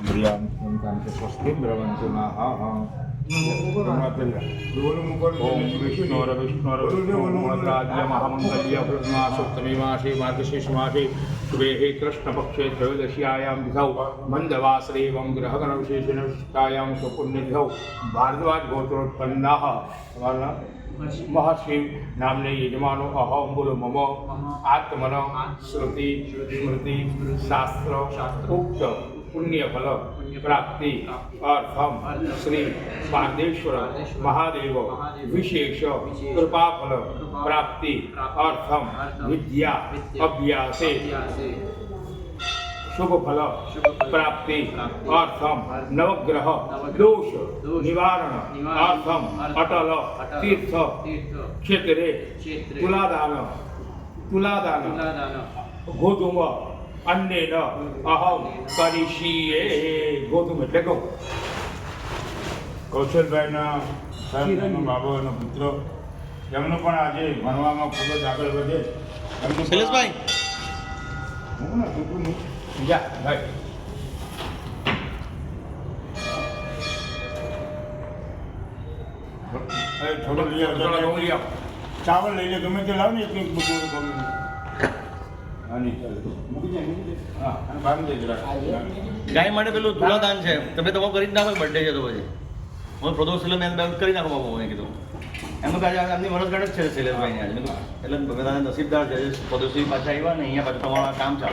स्वस्ति ब्रवन्तु नः ओम विष्णुर्विष्णुर्महामंगल्य मासे मार्गशीर्ष मासे शुभे कृष्णपक्षे त्रयोदश्यायां दिशौ मंदवासरेवं ग्रहगणविशेषेण विशिष्टायां स्वपुण्यदिशौ भारद्वाज गोत्रोत्पन्नाः महर्षि नामने यजमानो अहम बोलो मम आत्मन श्रुति स्मृति शास्त्र उक्त पुण्य फल प्राप्ति अर्थम श्री पारदेश्वर महादेव विशेष कृपा फल प्राप्ति अर्थम विद्या अभ्यासे शुभ फल प्राप्ति अर्थम नवग्रह दोष निवारण अर्थम अटल तीर्थ क्षेत्रे तुलादान गोधूम अन्नेन अहम करिष्ये गोधूम એટલે કહું કૌશલભાઈના સાહેબનો બાબાનો પુત્ર એમનો પણ આજે ભણવામાં ખૂબ જ આગળ વધે એમનું શૈલેષભાઈ હું ના છોકરું જા ભાઈ થોડો લઈ આવ ચાવલ લઈ લે ગમે તે લાવ ને એક બધું ગમે ગાય માટે પેલું તુલાદાન છે તમે તો કરી જ નાખો બર્થડે છે તો પછી હું પ્રદોષ મેં કરી નાખો બાબુ મેં કીધું એમનું કાજે એમની વર્ષગાંઠ જ છે શૈલેષભાઈની આજે એટલે બધા નસીબદાર છે પ્રદોષી પાછા આવ્યા ને અહીંયા પાછું તમારું કામ ચાલે